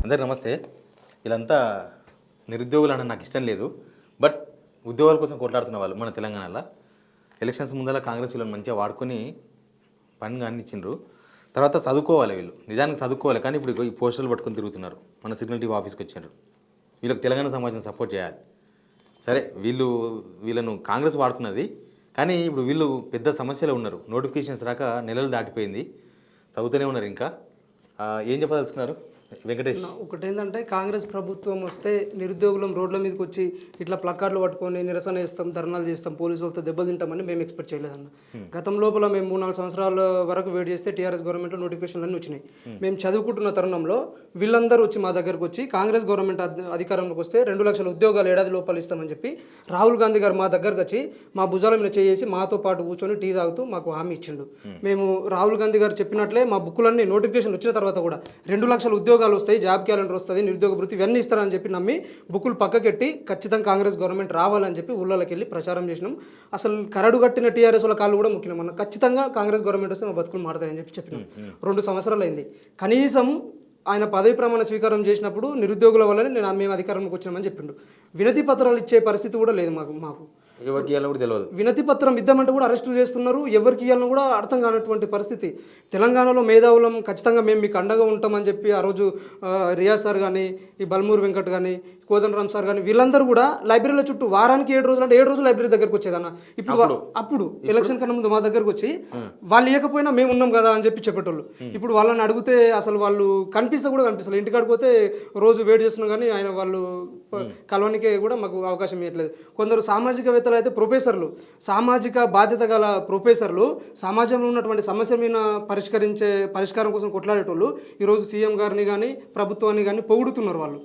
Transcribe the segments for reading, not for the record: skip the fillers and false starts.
అందరు నమస్తే. వీళ్ళంతా నిరుద్యోగులు అంటే నాకు ఇష్టం లేదు, బట్ ఉద్యోగాల కోసం కొట్లాడుతున్న వాళ్ళు మన తెలంగాణలో. ఎలక్షన్స్ ముందర కాంగ్రెస్ వీళ్ళని మంచిగా వాడుకొని పని కానీ ఇచ్చిండ్రు. తర్వాత చదువుకోవాలి, వీళ్ళు నిజానికి చదువుకోవాలి, కానీ ఇప్పుడు ఈ పోస్టర్లు పట్టుకొని తిరుగుతున్నారు. మన సిగ్నల్ టీవీ ఆఫీస్కి వచ్చారు. వీళ్ళకి తెలంగాణ సమాజం సపోర్ట్ చేయాలి. సరే, వీళ్ళను కాంగ్రెస్ వాడుతున్నది, కానీ ఇప్పుడు వీళ్ళు పెద్ద సమస్యలో ఉన్నారు. నోటిఫికేషన్స్ రాక నెలలు దాటిపోయింది, చదువుతూనే ఉన్నారు. ఇంకా ఏం చెప్పదలుచుకున్నారు వెంకటేష్? ఒకటేంటంటే కాంగ్రెస్ ప్రభుత్వం వస్తే నిరుద్యోగులం రోడ్ల మీదకి వచ్చి ఇట్లా ప్లకార్డులు పట్టుకొని నిరసన చేస్తాం, ధర్నాలు చేస్తాం, పోలీసు వాళ్ళతో దెబ్బతింటామని మేము ఎక్స్పెక్ట్ చేయలేదన్న. గతం లోపల మేము 3-4 సంవత్సరాల వరకు వెయిట్ చేస్తే టీఆర్ఎస్ గవర్నమెంట్లో నోటిఫికేషన్లు అన్నీ వచ్చినాయి. మేము చదువుకుంటున్న తరుణంలో వీళ్ళందరూ వచ్చి మా దగ్గరకు వచ్చి కాంగ్రెస్ గవర్నమెంట్ అధికారంలోకి వస్తే 2 లక్షల ఉద్యోగాలు ఏడాది లోపల ఇస్తామని చెప్పి రాహుల్ గాంధీ గారు మా దగ్గరకు వచ్చి మా భుజాల మీద చేసి మాతో పాటు కూర్చొని టీ తాగుతూ మాకు హామీ ఇచ్చిండు. మేము రాహుల్ గాంధీ గారు చెప్పినట్లే మా బుక్కులన్నీ నోటిఫికేషన్ వచ్చిన తర్వాత కూడా 2 లక్షల ఉద్యోగాలు వస్తాయి, జాబ్ క్యాలెండర్ వస్తుంది, నిరుద్యోగ వృత్తి ఇవన్నీ ఇస్తారని చెప్పి నమ్మి బుక్కులు పక్కకెట్టి ఖచ్చితంగా కాంగ్రెస్ గవర్నమెంట్ రావాలని చెప్పి ఊళ్ళోకి వెళ్ళి ప్రచారం చేసినాం. అసలు కరడు కట్టిన టీఆర్ఎస్ వాళ్ళ కాళ్ళు కూడా ముఖ్యం అన్న. ఖచ్చితంగా కాంగ్రెస్ గవర్నమెంట్ వస్తే మా బతుకులు మారుతాయని చెప్పినాం. 2 సంవత్సరాలు అయింది. కనీసం ఆయన పదవి ప్రమాణ స్వీకారం చేసినప్పుడు నిరుద్యోగుల వల్లనే మేము అధికారంలోకి వచ్చామని చెప్పిండు. వినతి పత్రాలు ఇచ్చే పరిస్థితి కూడా లేదు మాకు ఎవరికి ఇవ్వాలో కూడా తెలియదు. వినతి పత్రం ఇద్దామంటే కూడా అరెస్టులు చేస్తున్నారు. ఎవరికి ఇవ్వాలని కూడా అర్థం కానటువంటి పరిస్థితి. తెలంగాణలో మేధావులం ఖచ్చితంగా మేము మీకు అండగా ఉంటామని చెప్పి ఆ రోజు రియాజ్ సార్ కానీ, ఈ బల్మూరు వెంకట్ కానీ, కోదండరామ్ సార్ కానీ వీళ్ళందరూ కూడా లైబ్రరీల చుట్టూ వారానికి 7 రోజులు అంటే 7 రోజులు లైబ్రరీ దగ్గరకు వచ్చేదన్న. అప్పుడు ఎలక్షన్ కన్నా ముందు మా దగ్గరకు వచ్చి వాళ్ళు ఇవ్వకపోయినా మేము ఉన్నాం కదా అని చెప్పి చెప్పేటోళ్ళు. ఇప్పుడు వాళ్ళని అడిగితే అసలు వాళ్ళు కనిపిస్తే కూడా కనిపిస్తారు. ఇంటికాడికి పోతే రోజు వెయిట్ చేస్తున్నాం, కానీ ఆయన వాళ్ళు కలవనికే కూడా మాకు అవకాశం ఇవ్వట్లేదు. కొందరు సామాజికవేత్తలు అయితే ప్రొఫెసర్లు, సామాజిక బాధ్యత గల ప్రొఫెసర్లు, సమాజంలో ఉన్నటువంటి సమస్య మీద పరిష్కారం కోసం కొట్లాడేటోళ్ళు ఈరోజు సీఎం గారిని కానీ ప్రభుత్వాన్ని కానీ పొగుడుతున్నారు. వాళ్ళు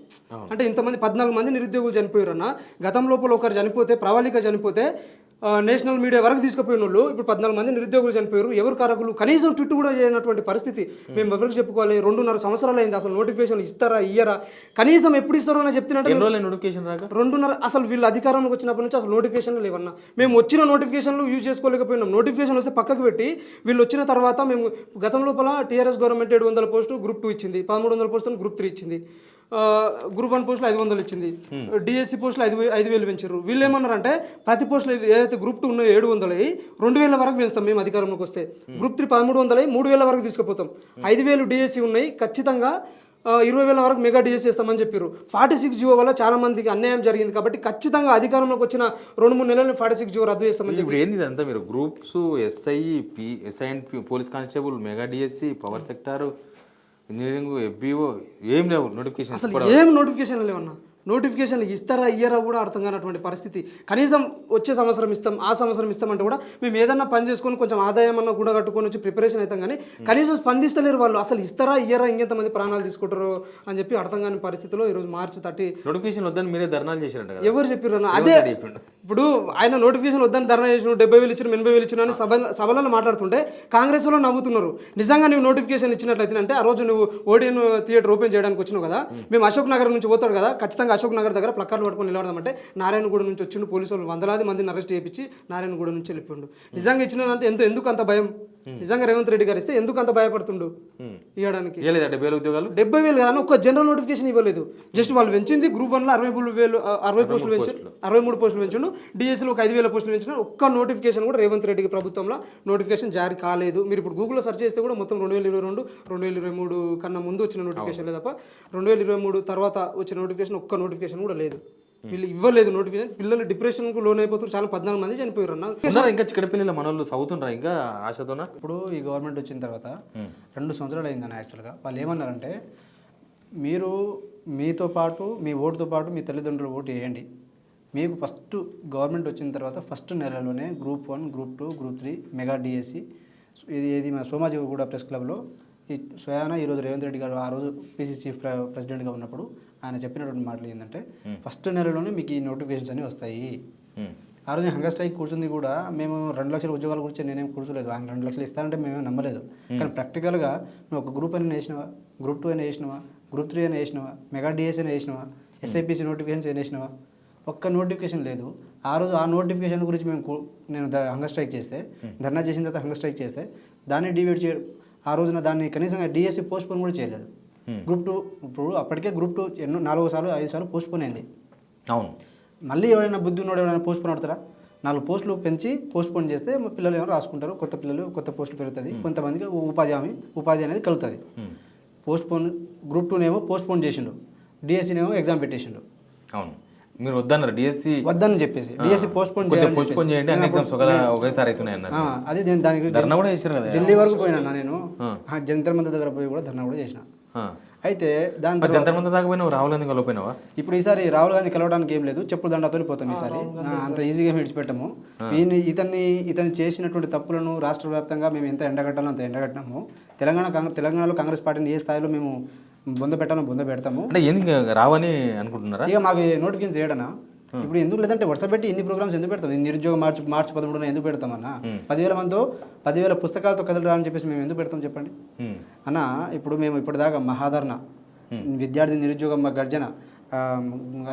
అంటే ఇంతమంది 14 మంది నిరుద్యోగులు చనిపోయారు అన్న. గతం లోపల ఒకరు చనిపోతే, ప్రవళిక చనిపోతే నేషనల్ మీడియా వరకు తీసుకుపోయిన వాళ్ళు ఇప్పుడు 14 మంది నిరుద్యోగులు చనిపోయారు. ఎవరు కారకులు? కనీసం ట్విట్ కూడా చేయనటువంటి పరిస్థితి. మేము ఎవరికి చెప్పుకోవాలి? 2.5 సంవత్సరాలు అయింది. అసలు నోటిఫికేషన్ ఇస్తారా ఇయ్యరా? కనీసం ఎప్పుడు ఇస్తారో అని చెప్తున్నట్టు 2.5 అసలు వీళ్ళు అధికారంలోకి వచ్చినప్పటి నుంచి అసలు నోటిఫికేషన్లు లేవన్నా. మేము వచ్చిన నోటిఫికేషన్లు యూజ్ చేసుకోలేకపోయినాం. నోటిఫికేషన్ వస్తే పక్కకు పెట్టి వీళ్ళు వచ్చిన తర్వాత మేము గతం లోపల టీఆర్ఎస్ గవర్నమెంట్ 700 పోస్టు గ్రూప్ 2 ఇచ్చింది, 1300 పోస్టులు గ్రూప్ 3 ఇచ్చింది, గ్రూప్ 1 పోస్టులు 500 ఇచ్చింది, డిఎస్సి పోస్టులు 5,000 పెంచారు. వీళ్ళు ఏమన్నారంటే ప్రతి పోస్టులు ఏదైతే గ్రూప్ 2 ఉన్నాయో 700 2,000 వరకు పెంచుతాం మేము అధికారంలోకి వస్తే. గ్రూప్ 3 1300 3,000 వరకు తీసుకుపోతాం. 5,000 డిఎస్సి ఉన్నాయి, ఖచ్చితంగా 20,000 వరకు మెగా డిఎస్సి ఇస్తామని చెప్పారు. 46 జియో వల్ల చాలా మందికి అన్యాయం జరిగింది కాబట్టి ఖచ్చితంగా అధికారంలోకి వచ్చిన 2-3 నెలలు 46 జియో రద్దు చేస్తామని చెప్పి. ఇప్పుడు ఏంది అంతా మీరు groups SI and police constable, mega DSC, power sector, engineering, FBO ఏం లేవు నోటిఫికేషన్. అసలు ఏం నోటిఫికేషన్ లేవన్నా. నోటిఫికేషన్లు ఇస్తారా ఇయ్యరా కూడా అర్థం కానటువంటి పరిస్థితి. కనీసం వచ్చే సంవత్సరం ఇస్తాం, ఆ సంవత్సరం ఇస్తామంటే కూడా మేము ఏదన్నా పని చేసుకొని కొంచెం ఆదాయం అన్న కూడా కట్టుకొని వచ్చి ప్రిపరేషన్ అవుతాం, కానీ కనీసం స్పందిస్తలేరు వాళ్ళు. అసలు ఇస్తారా ఇయ్యరా, ఇంకెంతమంది ప్రాణాలు తీసుకుంటారు అని చెప్పి అర్థం కాని పరిస్థితిలో ఈరోజు మార్చి 30 నోటిఫికేషన్ వద్దని మీరే ధర్నాలు చేశారంట. ఎవరు చెప్పారు? అదే ఇప్పుడు ఆయన నోటిఫికేషన్ వద్దని ధర్నా చేసిన 70,000 ఇచ్చిన 80,000 ఇచ్చిన అని సభలలో మాట్లాడుతుంటే కాంగ్రెస్ వాళ్ళు నవ్వుతున్నారు. నిజంగా నువ్వు నోటిఫికేషన్ ఇచ్చినట్లయితే అంటే ఆ రోజు నువ్వు ఓడియన్ థియేటర్ ఓపెన్ చేయడానికి వచ్చినావు కదా, మేము అశోక్ నగర్ నుంచి పోతాడు కదా, ఖచ్చితంగా అశోక్ నగర్ దగ్గర ప్లకార్డులు పట్టుకొని నిలబడదామంటే నారాయణగూడ నుంచి వచ్చిండు పోలీసు వాళ్ళు 100,000 మందిని అరెస్ట్ చేయించి నారాయణగూడ నుంచి వెళ్ళిపోండు. నిజంగా ఇచ్చినంటే ఎందుకు అంత భయం? నిజంగా రేవంత్ రెడ్డి గారు ఇస్తే ఎందుకు అంత భయపడుతుండు ఇవ్వడానికి? 70,000 కదా, ఒక్క జనరల్ నోటిఫికేషన్ ఇవ్వలేదు. జస్ట్ వాళ్ళు పెంచింది గ్రూప్ 1లో 60 పోస్టులు పెంచారు, 63 పోస్టులు పెంచాడు. డిఎస్సీలో ఒక 5,000 పోస్టులు పెంచిన. ఒక్క నోటిఫికేషన్ కూడా రేవంత్ రెడ్డి ప్రభుత్వంలో నోటిఫికేషన్ జారీ కాలేదు. మీరు ఇప్పుడు గూగుల్లో సెర్చ్ చేస్తే కూడా మొత్తం 2022, 2023 కన్నా ముందు వచ్చిన నోటిఫికేషన్ లేదు తప్ప 2023 తర్వాత వచ్చిన నోటిఫికేషన్ ఒక్క నోటిఫికేషన్ కూడా లేదు. వీళ్ళు ఇవ్వలేదు నోటిఫికేషన్. పిల్లలు డిప్రెషన్కు లోన్ అయిపోతారు. చాలా 14 మంది చనిపోయారు అన్న. ఇంకా చిక్కడ పిల్లలు మన వాళ్ళు చదువుతుండ్రా ఇంకా ఆశతోనా? ఇప్పుడు ఈ గవర్నమెంట్ వచ్చిన తర్వాత 2 సంవత్సరాలు అయిందన్న. యాక్చువల్గా వాళ్ళు ఏమన్నారంటే మీరు మీతో పాటు మీ ఓటుతో పాటు మీ తల్లిదండ్రులు ఓటు వేయండి, మీకు ఫస్ట్ గవర్నమెంట్ వచ్చిన తర్వాత ఫస్ట్ నెలలోనే group 1, group 2, group 3 mega DSC ఇది మా సోమాజిగూడ ప్రెస్ క్లబ్లో ఈ స్వయాన ఈరోజు రేవంత్ రెడ్డి గారు ఆ రోజు పీసీ చీఫ్ ప్రెసిడెంట్గా ఉన్నప్పుడు ఆయన చెప్పినటువంటి మాటలు ఏంటంటే ఫస్ట్ నెలలోనే మీకు ఈ నోటిఫికేషన్స్ అన్నీ వస్తాయి. ఆ రోజు హంగర్ స్ట్రైక్ కూర్చుంది కూడా మేము 2 లక్షల ఉద్యోగాల గురించి నేనేం కూర్చోలేదు. ఆయన 2 లక్షలు ఇస్తానంటే మేమేం నమ్మలేదు. కానీ ప్రాక్టికల్గా నువ్వు ఒక గ్రూప్ అయినా వేసినావా, గ్రూప్ 2 అయినా వేసినావా, గ్రూప్ 3 అయినా వేసినావా, మెగా డిఎస్ అయినా వేసినావా, ఎస్ఐపిసి నోటిఫికేషన్స్ అయినా వేసినావా? ఒక్క నోటిఫికేషన్ లేదు. ఆ రోజు ఆ నోటిఫికేషన్ గురించి నేను హంగర్ స్ట్రైక్ చేస్తే, ధర్నా చేసిన తర్వాత హంగర్ స్ట్రైక్ చేస్తే దాన్ని డివేట్ చేయడం, ఆ రోజున దాన్ని కనీసంగా డిఎస్సి పోస్ట్ పోన్ కూడా చేయలేదు. గ్రూప్ 2 ఇప్పుడు అప్పటికే గ్రూప్ 2 ఎన్నో 4 సార్లు 5 సార్లు పోస్ట్పోన్ అయింది. అవును. మళ్ళీ ఎవరైనా బుద్ధి ఉన్నోడు ఎవరైనా పోస్ట్పోన్ అవుతారా? 4 పోస్టులు పెంచి పోస్ట్పోన్ చేస్తే పిల్లలు ఏమైనా రాసుకుంటారు, కొత్త పిల్లలు కొత్త పోస్టులు పెరుగుతుంది, కొంతమందికి ఉపాధి అనేది కలుగుతుంది. పోస్ట్పోన్ గ్రూప్ 2నేమో పోస్ట్పోన్ చేసిండు, డిఎస్సీనేమో ఎగ్జామ్ పెట్టేసిండు. అవును, మీరు వద్దన్నారు డిఎస్సి వద్దని చెప్పేసి డిఎస్సీ పోస్ట్పోన్ చేయండి అన్ని ఎగ్జామ్స్ ఒకేసారి అవుతున్నాయి అన్నారు. అది నేను దానికి ధర్నా కూడా చేశారు కదా, ఢిల్లీ వరకు పోయినా నేను, జంతర్ మంతర్ దగ్గర పోయి కూడా ధర్నా కూడా చేసిన. అయితే దాని జంతర్ మంతర్ దాకా పోయినావు, రాహుల్ గాంధీ కలవపోయినావా? ఇప్పుడు ఈసారి రాహుల్ గాంధీ కలవడానికి ఏం లేదు, చెప్పులు దండతో పోతాం ఈసారి, అంత ఈజీగా విడిచిపెట్టము. ఇతన్ని చేసినటువంటి తప్పులను రాష్ట్ర వ్యాప్తంగా మేము ఎంత ఎండగట్టాలో అంత ఎండగట్టినాము. తెలంగాణలో కాంగ్రెస్ పార్టీని ఏ స్థాయిలో మేము బొంద పెడతాము. అంటే ఎందుకు రావని అనుకుంటున్నారా? ఇక మాకు నోటిఫికేషన్ చేయడనా? ఇప్పుడు ఎందుకు లేదంటే వరుస పెట్టి ఇన్ని ప్రోగ్రామ్స్ ఎందుకు పెడతాం? నిరుద్యోగ మార్చి 13న ఎందుకు పెడతామన్నా? 10,000 మందితో 10,000 పుస్తకాలతో కథలు రాని చెప్పేసి మేము ఎందుకు పెడతాం చెప్పండి అన్న. ఇప్పుడు మేము ఇప్పటిదాకా మహాధరణ, విద్యార్థి నిరుద్యోగ గర్జన,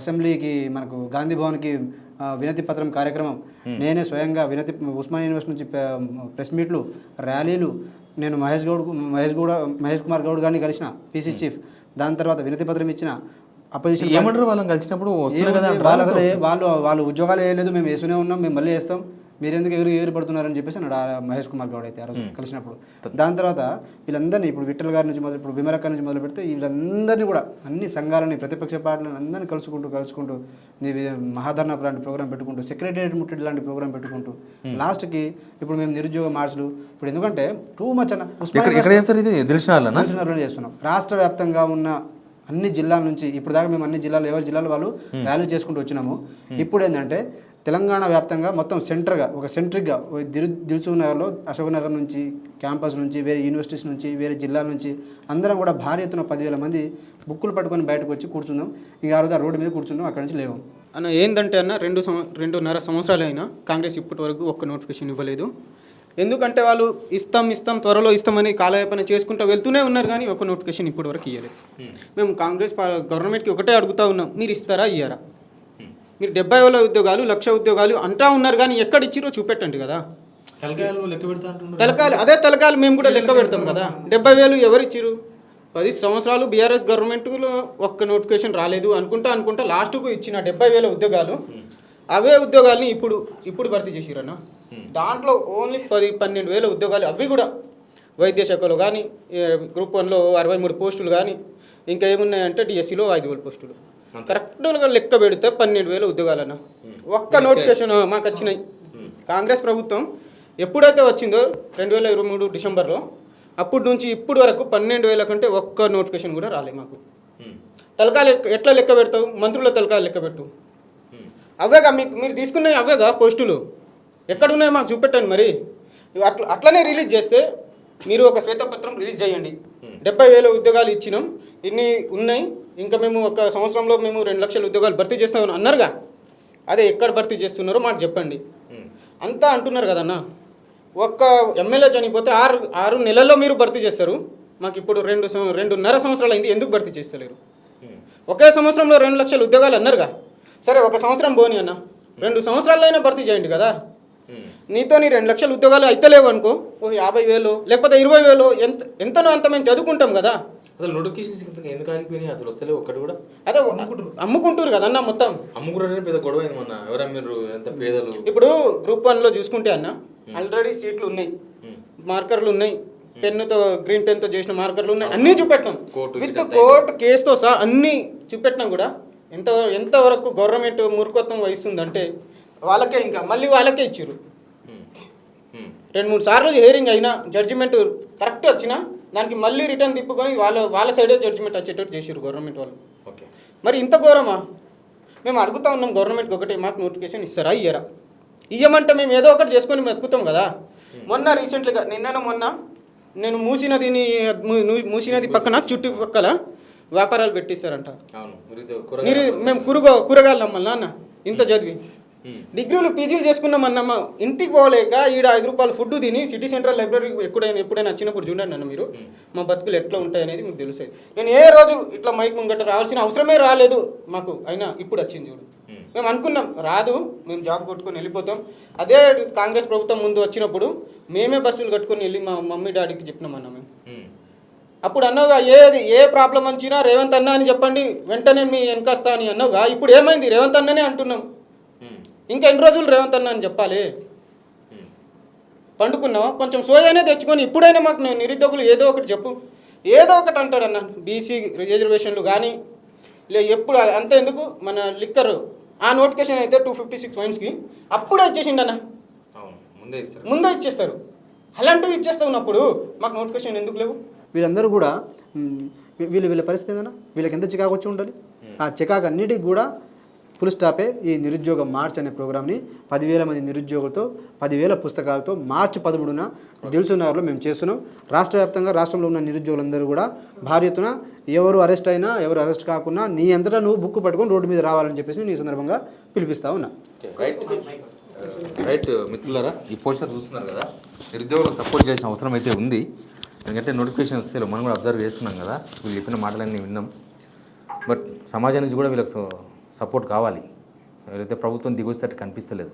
అసెంబ్లీకి మనకు గాంధీ భవన్కి వినతి పత్రం కార్యక్రమం, నేనే స్వయంగా ఉస్మానియా యూనివర్సిటీ నుంచి ప్రెస్ మీట్లు, ర్యాలీలు, నేను మహేష్ కుమార్ గౌడ్ గారిని కలిసిన, పీసీ చీఫ్. దాని తర్వాత వినతి పత్రం ఇచ్చిన. అపోజిషన్ ఏమంటారు వాళ్ళని కలిసినప్పుడు? వాళ్ళు ఉద్యోగాలు వేయలేదు, మేము వేస్తూనే ఉన్నాం, మేము మళ్ళీ వేస్తాం, మీరు ఎందుకు ఎగిరి పడుతున్నారని చెప్పేసి అన్నాడు మహేష్ కుమార్ గౌడ్ అయితే ఆ రోజు కలిసినప్పుడు. దాని తర్వాత వీళ్ళందరినీ ఇప్పుడు విఠల్ గారి నుంచి ఇప్పుడు విమరక్క నుంచి మొదలు పెడితే వీళ్ళందరినీ కూడా అన్ని సంఘాలని, ప్రతిపక్ష పార్టీలను అందరినీ కలుసుకుంటూ మహాధర్నా లాంటి ప్రోగ్రామ్ పెట్టుకుంటూ, సెక్రటేరియట్ ముట్టడి లాంటి ప్రోగ్రామ్ పెట్టుకుంటూ లాస్ట్కి ఇప్పుడు మేము నిరుద్యోగ మార్చులు ఇప్పుడు ఎందుకంటే టూ మచ్ చేస్తున్నాం. రాష్ట్ర వ్యాప్తంగా ఉన్న అన్ని జిల్లాల నుంచి ఇప్పుడు దాకా మేము అన్ని జిల్లాలు ఎవరి జిల్లాలో వాళ్ళు ర్యాలీ చేసుకుంటూ వచ్చినాము. ఇప్పుడు ఏంటంటే తెలంగాణ వ్యాప్తంగా మొత్తం సెంట్రిక్గా దిల్సుఖ్ నగర్లో, అశోక్ నగర్ నుంచి, క్యాంపస్ నుంచి, వేరే యూనివర్సిటీస్ నుంచి, వేరే జిల్లాల నుంచి అందరం కూడా భారీ ఎత్తున 10,000 మంది బుక్కులు పట్టుకొని బయటకు వచ్చి కూర్చున్నాం. ఇక ఆ రోజు ఆ రోడ్డు మీద కూర్చున్నాం, అక్కడి నుంచి లేవు అన్న. ఏంటంటే అన్న 2.5 సంవత్సరాలు అయినా కాంగ్రెస్ ఇప్పటి వరకు ఒక్క నోటిఫికేషన్ ఇవ్వలేదు. ఎందుకంటే వాళ్ళు ఇస్తాం త్వరలో ఇస్తామని కాలయాపన చేసుకుంటూ వెళ్తూనే ఉన్నారు, కానీ ఒక్క నోటిఫికేషన్ ఇప్పటి వరకు ఇవ్వలేదు. మేము కాంగ్రెస్ గవర్నమెంట్కి ఒకటే అడుగుతూ ఉన్నాం, మీరు ఇస్తారా ఇయ్యారా? మీరు 70,000 ఉద్యోగాలు, 1,00,000 ఉద్యోగాలు అంటా ఉన్నారు, కానీ ఎక్కడ ఇచ్చిరో చూపెట్టండి కదా. తలకాయలు మేము కూడా లెక్క పెడతాం కదా. 70,000 ఎవరు ఇచ్చిరు? 10 సంవత్సరాలు బీఆర్ఎస్ గవర్నమెంట్లో ఒక్క నోటిఫికేషన్ రాలేదు అనుకుంటా లాస్ట్కు ఇచ్చిన 70,000 ఉద్యోగాలు, అవే ఉద్యోగాల్ని ఇప్పుడు భర్తీ చేసిరన్న. దాంట్లో ఓన్లీ 10-12,000 ఉద్యోగాలు, అవి కూడా వైద్య శాఖలో కానీ, గ్రూప్ 1లో 63 పోస్టులు కానీ, ఇంకా ఏమున్నాయంటే డిఎస్సిలో 5,000 పోస్టులు. కరెక్ట్గా లెక్క పెడితే 12,000 ఉద్యోగాలన్న. ఒక్క నోటిఫికేషన్ మాకు వచ్చినాయి. కాంగ్రెస్ ప్రభుత్వం ఎప్పుడైతే వచ్చిందో 2023 డిసెంబర్లో, అప్పటి నుంచి ఇప్పటి వరకు 12,000 కంటే ఒక్క నోటిఫికేషన్ కూడా రాలే మాకు. తలకాయలు ఎట్లా లెక్క పెడతావు? మంత్రుల తలకాయలు లెక్క పెట్టు. అవేగా మీరు తీసుకున్నాయి, అవేగా పోస్టులు ఎక్కడున్నాయి మాకు చూపెట్టండి. మరి అట్లనే రిలీజ్ చేస్తే మీరు ఒక శ్వేతపత్రం రిలీజ్ చేయండి. 70,000 ఉద్యోగాలు ఇచ్చినాం, ఇన్ని ఉన్నాయి, ఇంకా మేము ఒక సంవత్సరంలో మేము 2 లక్షల ఉద్యోగాలు భర్తీ చేస్తామని అన్నారుగా. అదే ఎక్కడ భర్తీ చేస్తున్నారో మాకు చెప్పండి. అంతా అంటున్నారు కదన్న. ఒక్క ఎమ్మెల్యే చనిపోతే 6 నెలల్లో మీరు భర్తీ చేస్తారు. మాకు ఇప్పుడు 2.5 సంవత్సరాలు అయింది, ఎందుకు భర్తీ చేస్తలేరు? ఒకే సంవత్సరంలో 2 లక్షల ఉద్యోగాలు అన్నారుగా. సరే ఒక సంవత్సరం పోనీ అన్న, 2 సంవత్సరాల్లో అయినా భర్తీ చేయండి కదా. నీతో 2 లక్షల ఉద్యోగాలు అయితే లేవు అనుకో, 50,000 లేకపోతే 20,000 ఎంతనో అంత మేము చదువుకుంటాం కదా. అసలు నోటిఫికేషన్స్ ఎందుకు ఆగిపోయినాయి? అసలు వస్తలేవు ఒక్కటి కూడా. అదే అమ్ముకుంటారు కదన్న, మొత్తం అమ్ముకుంటారని పెద్ద గొడవ అయింది మొన్న. ఎవరా మీరు ఎంత పేదలు? ఇప్పుడు గ్రూప్ 1లో చూసుకుంటే అన్న ఆల్రెడీ సీట్లు ఉన్నాయి, మార్కర్లు ఉన్నాయి, గ్రీన్ పెన్తో చేసిన మార్కర్లు ఉన్నాయి, అన్నీ చూపెట్టాం. విత్ కోర్టు కేసుతో సహా అన్నీ చూపెట్టినాం కూడా. ఎంతవరకు గవర్నమెంట్ మూర్ఖత్వం వహిస్తుందంటే వాళ్ళకే, ఇంకా మళ్ళీ వాళ్ళకే ఇచ్చారు. 2-3 సార్లు హియరింగ్ అయినా జడ్జిమెంట్ కరెక్ట్ వచ్చినా దానికి మళ్ళీ రిటర్న్ తిప్పుకొని వాళ్ళ సైడే జడ్జిమెంట్ వచ్చేటట్టు చేసారు గవర్నమెంట్ వాళ్ళు. ఓకే, మరి ఇంత ఘోరమా? మేము అడుగుతా ఉన్నాం గవర్నమెంట్కి ఒకటే, మాకు నోటిఫికేషన్ ఇస్తారా ఇయ్యరా? ఇయ్యమంటే మేము ఏదో ఒకటి చేసుకొని బతుకుతాం కదా. మొన్న రీసెంట్గా మొన్న నేను మూసినది పక్కన చుట్టుపక్కల వ్యాపారాలు పెట్టిస్తారంట. మేము కూరగాయలు నమ్మల్నా అన్న? ఇంత చదివి డిగ్రీలు పీజీలు చేసుకున్నామన్నమ్మ, ఇంటికి పోలేక ఈడ 5 రూపాయలు ఫుడ్ తిని సిటీ సెంట్రల్ లైబ్రరీ ఎప్పుడైనా వచ్చినప్పుడు చూడండి అన్న మీరు, మా బతుకులు ఎట్లా ఉంటాయి అనేది మీకు తెలుస్తాయి. నేను ఏ రోజు ఇట్లా మైక్ ముంగట రావాల్సిన అవసరమే రాలేదు మాకు, అయినా ఇప్పుడు వచ్చింది చూడు. మేము అనుకున్నాం రాదు, మేము జాబ్ కొట్టుకొని వెళ్ళిపోతాం. అదే కాంగ్రెస్ ప్రభుత్వం ముందు వచ్చినప్పుడు మేమే బస్సులు కట్టుకొని వెళ్ళి మా మమ్మీ డాడీకి చెప్పినామన్నా మేము. అప్పుడు అన్నావుగా ఏ ప్రాబ్లం వచ్చినా రేవంత్ అన్న అని చెప్పండి వెంటనే మీ వెనకస్తా అని అన్నావుగా. ఇప్పుడు ఏమైంది? రేవంత్ అన్ననే అంటున్నాం. ఇంకా ఎన్ని రోజులు రేవంత్ అన్న అని చెప్పాలి? పండుకున్నావు కొంచెం సోయానే తెచ్చుకొని ఇప్పుడైనా మాకు నిరుద్యోగులు ఏదో ఒకటి చెప్పు. ఏదో ఒకటి అంటాడన్న, బీసీ రిజర్వేషన్లు కానీ ఎప్పుడు అంత ఎందుకు మన లిక్కర్ ఆ నోటిఫికేషన్ అయితే 256 పాయింట్స్కి అప్పుడే ఇచ్చేసిండన్న, ముందే ఇచ్చేస్తారు. అలాంటివి ఇచ్చేస్తున్నప్పుడు మాకు నోటిఫికేషన్ ఎందుకు లేవు? వీళ్ళందరూ కూడా వీళ్ళ పరిస్థితి ఏందన్నా, వీళ్ళకి ఎంత చికాకు వచ్చి ఉండాలి? ఆ చికాకు అన్నిటికి కూడా ఫుల్ స్టాపే ఈ నిరుద్యోగ మార్చ్ అనే ప్రోగ్రామ్ని 10,000 మంది నిరుద్యోగులతో 10,000 పుస్తకాలతో మార్చి 13న దిల్సుఖ్నగర్లో మేము చేస్తున్నాం. రాష్ట్ర వ్యాప్తంగా రాష్ట్రంలో ఉన్న నిరుద్యోగులందరూ కూడా భారీ ఎత్తున ఎవరు అరెస్ట్ అయినా ఎవరు అరెస్ట్ కాకుండా నీ అంతటా నువ్వు బుక్ పట్టుకొని రోడ్డు మీద రావాలని చెప్పేసి నేను ఈ సందర్భంగా పిలిపిస్తా ఉన్నా. రైట్ మిత్రులారా, ఈ పోస్టర్ చూస్తున్నారు కదా, నిరుద్యోగులకు సపోర్ట్ చేసిన అవసరం అయితే ఉంది. ఎందుకంటే నోటిఫికేషన్ వస్తే మనం కూడా అబ్జర్వ్ చేస్తున్నాం కదా, వీళ్ళు చెప్పిన మాటలన్నీ విన్నాం. బట్ సమాజం నుంచి కూడా వీళ్ళకి సపోర్ట్ కావాలి. ఎవరైతే ప్రభుత్వం దిగొస్తే అట్లా కనిపిస్తలేదు.